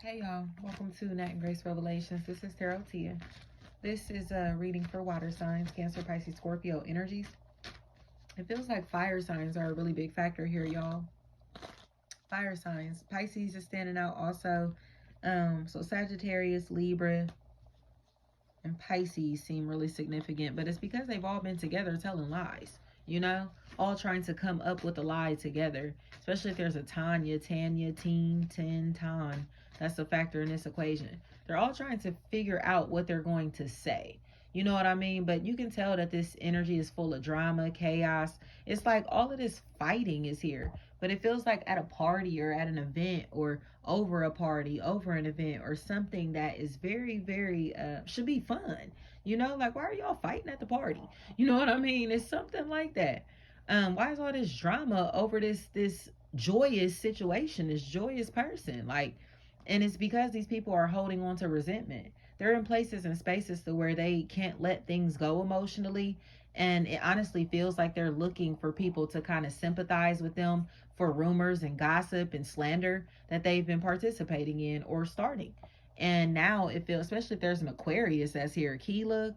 Hey y'all, welcome to Nat and Grace Revelations. This is Tarot Tia. This is a reading for water signs, Cancer, Pisces, Scorpio energies. It feels like fire signs are a really big factor here, y'all. Fire signs. Pisces is standing out also. So Sagittarius, Libra, and Pisces seem really significant, but it's because they've all been together telling lies, you know, all trying to come up with a lie together, especially if there's a Tanya, Teen, Tan. That's a factor in this equation. They're all trying to figure out what they're going to say. You know what I mean? But you can tell that this energy is full of drama, chaos. It's like all of this fighting is here. But it feels like at a party or at an event or over a party, over an event or something that is very, should be fun. You know, like why are y'all fighting at the party? You know what I mean? It's something like that. Why is all this drama over this joyous situation, this joyous person? Like, and it's because these people are holding on to resentment. They're in places and spaces to where they can't let things go emotionally. And it honestly feels like they're looking for people to kind of sympathize with them for rumors and gossip and slander that they've been participating in or starting. And now it feels, especially if there's an Aquarius that's here, Kyla,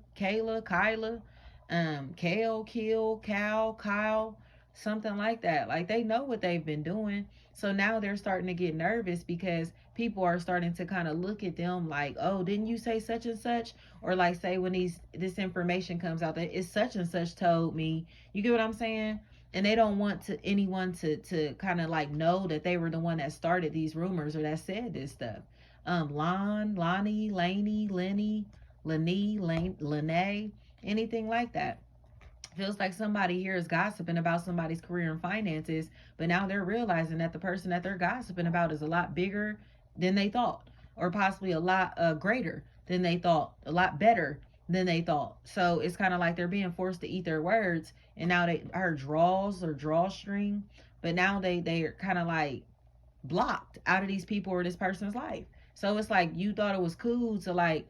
Kale, Kill, Cal, Kyle, something like that. Like they know what they've been doing. So now they're starting to get nervous because people are starting to kind of look at them like, oh, didn't you say such and such? Or like say when this information comes out that it's such and such told me. You get what I'm saying? And they don't want anyone to kind of like know that they were the one that started these rumors or that said this stuff. Lonnie, Laney, Lene, anything like that. Feels like somebody here is gossiping about somebody's career and finances, but now they're realizing that the person that they're gossiping about is a lot bigger than they thought, or possibly a lot greater than they thought, a lot better than they thought. So it's kind of like they're being forced to eat their words, and now they her draws or drawstring, but now they're kind of like blocked out of these people or this person's life. So it's like you thought it was cool to like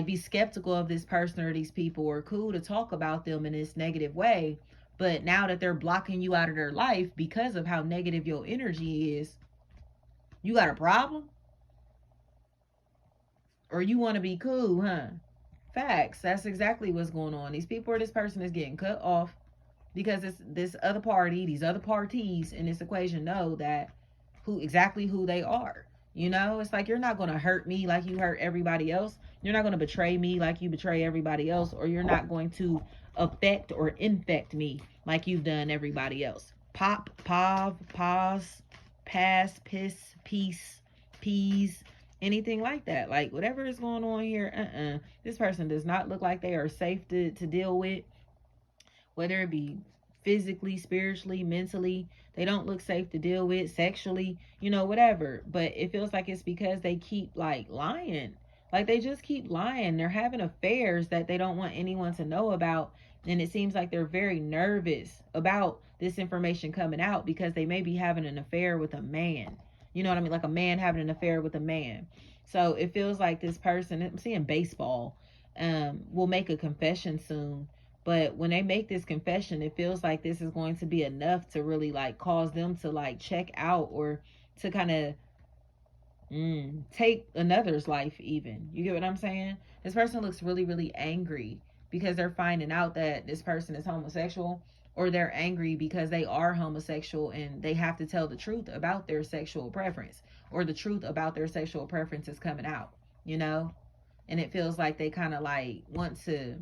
be skeptical of this person or these people, or cool to talk about them in this negative way, but now that they're blocking you out of their life because of how negative your energy is, you got a problem? Or you want to be cool, huh? Facts. That's exactly what's going on. These people or this person is getting cut off because this other party, these other parties in this equation know that who they are. You know, it's like you're not going to hurt me like you hurt everybody else. You're not going to betray me like you betray everybody else, or you're not going to affect or infect me like you've done everybody else. Pop, pause, pass, piss, peace, peas, anything like that. Like whatever is going on here, this person does not look like they are safe to deal with, whether it be physically, spiritually, mentally. They don't look safe to deal with sexually, you know, whatever. But it feels like it's because they keep like lying. Like they just keep lying. They're having affairs that they don't want anyone to know about. And it seems like they're very nervous about this information coming out because they may be having an affair with a man. You know what I mean? Like a man having an affair with a man. So it feels like this person, I'm seeing baseball, will make a confession soon, but when they make this confession, it feels like this is going to be enough to really like cause them to like check out or to kind of take another's life even. You get what I'm saying? This person looks really angry because they're finding out that this person is homosexual, or they're angry because they are homosexual and they have to tell the truth about their sexual preference, or the truth about their sexual preference is coming out, you know? And it feels like they kind of like want to,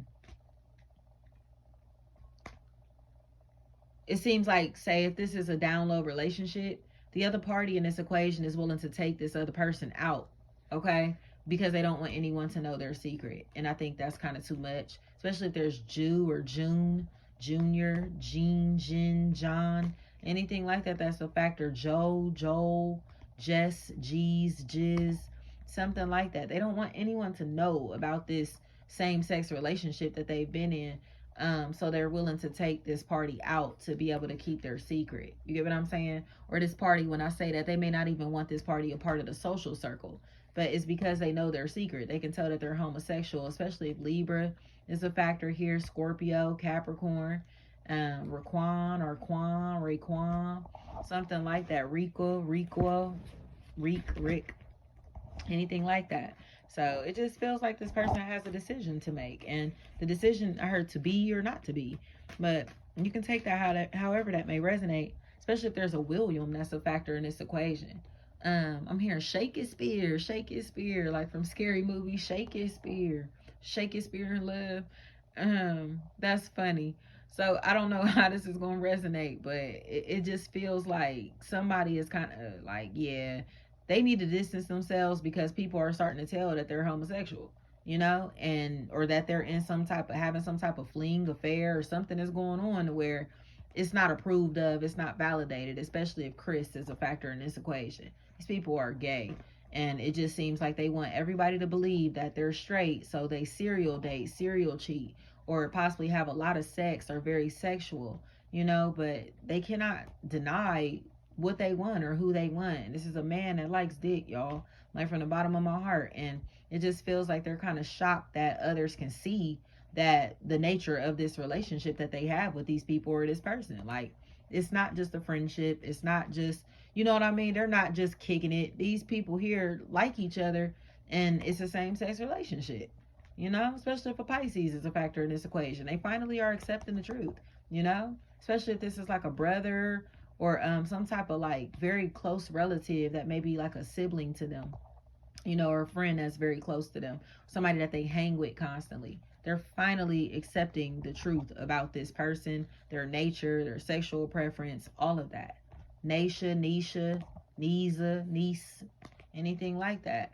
it seems like, say, if this is a down low relationship, the other party in this equation is willing to take this other person out, okay? Because they don't want anyone to know their secret. And I think that's kind of too much, especially if there's Jew or June, Junior, Jean, Jin, John, anything like that. That's a factor. Joel, Jess, G's, Jiz, something like that. They don't want anyone to know about this same sex relationship that they've been in, so they're willing to take this party out to be able to keep their secret. You get what I'm saying? Or this party, when I say that, they may not even want this party a part of the social circle, but it's because they know their secret. They can tell that they're homosexual, especially if Libra is a factor here, Scorpio, Capricorn, Raquan, something like that. Rick. anything like that. So it just feels like this person has a decision to make, and the decision, I heard, to be or not to be. But you can take that, however that may resonate, especially if there's a William that's a factor in this equation. I'm hearing Shakespeare, Shakespeare, like from Scary Movie, Shakespeare, Shakespeare in love. That's funny. So I don't know how this is gonna resonate, but it just feels like somebody is kind of like, yeah, they need to distance themselves because people are starting to tell that they're homosexual, and or that they're in some type of having some type of fling affair, or something is going on where it's not approved of, it's not validated, especially if Chris is a factor in this equation. These people are gay, and it just seems like they want everybody to believe that they're straight, so they serial date, serial cheat, or possibly have a lot of sex, or very sexual, but they cannot deny what they want or who they want. And this is a man that likes dick, y'all, like from the bottom of my heart. And it just feels like they're kind of shocked that others can see that the nature of this relationship that they have with these people or this person. Like, it's not just a friendship. It's not just, you know what I mean? They're not just kicking it. These people here like each other, and it's a same sex relationship. Especially if a Pisces is a factor in this equation. They finally are accepting the truth, especially if this is like a brother, or some type of like very close relative that may be like a sibling to them, or a friend that's very close to them, somebody that they hang with constantly. They're finally accepting the truth about this person, their nature, their sexual preference, all of that. Nisha, Nisa, niece, anything like that.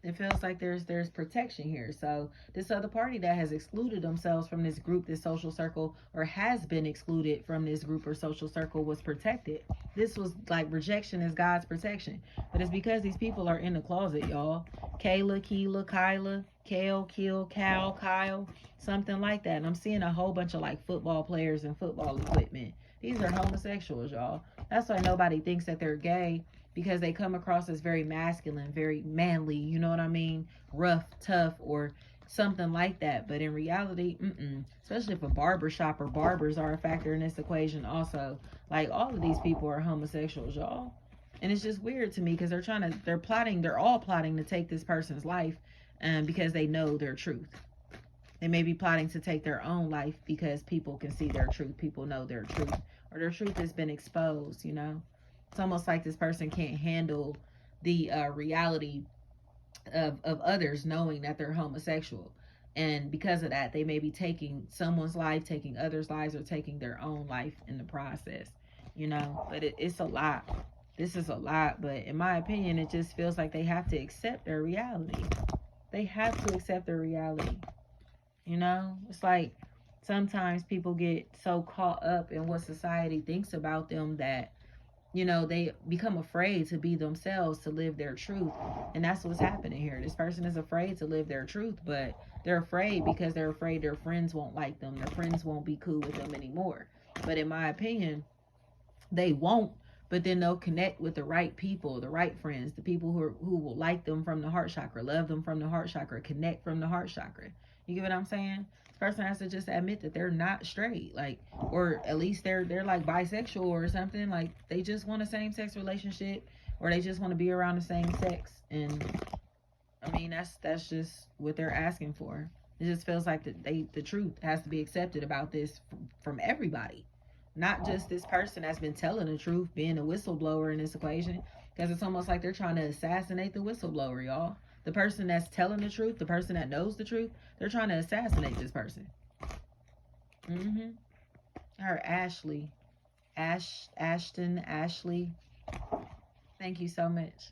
It feels like there's protection here. So this other party that has excluded themselves from this group, this social circle, or has been excluded from this group or social circle, was protected. This was like rejection is God's protection. But it's because these people are in the closet, y'all. Kayla, Keela, Kyla, Kale, Kill, Cal, Kyle, something like that. And I'm seeing a whole bunch of like football players and football equipment. These are homosexuals, y'all. That's why nobody thinks that they're gay, because they come across as very masculine, very manly, you know what I mean? Rough, tough, or something like that. But in reality, especially if a barber shop or barbers are a factor in this equation also. Like, all of these people are homosexuals, y'all. And it's just weird to me because they're all plotting to take this person's life, because they know their truth. They may be plotting to take their own life because people can see their truth. People know their truth, or their truth has been exposed. It's almost like this person can't handle the reality of others knowing that they're homosexual. And because of that, they may be taking someone's life, taking others' lives, or taking their own life in the process. But it's a lot. This is a lot. But in my opinion, it just feels like they have to accept their reality. They have to accept their reality. It's like sometimes people get so caught up in what society thinks about them that they become afraid to be themselves, to live their truth. And that's what's happening here. This person is afraid to live their truth, but they're afraid because they're afraid their friends won't like them, their friends won't be cool with them anymore. But in my opinion, they won't, but then they'll connect with the right people, the right friends, the people who will like them from the heart chakra, love them from the heart chakra, connect from the heart chakra. You get what I'm saying? This person has to just admit that they're not straight, like, or at least they're like bisexual or something. Like, they just want a same sex relationship, or they just want to be around the same sex. And I mean, that's just what they're asking for. It just feels like the truth has to be accepted about this from everybody, not just this person that's been telling the truth, being a whistleblower in this equation. Because it's almost like they're trying to assassinate the whistleblower, y'all. The person that's telling the truth, the person that knows the truth, they're trying to assassinate this person. Her Ashley, Ashton, Ashley. Thank you so much.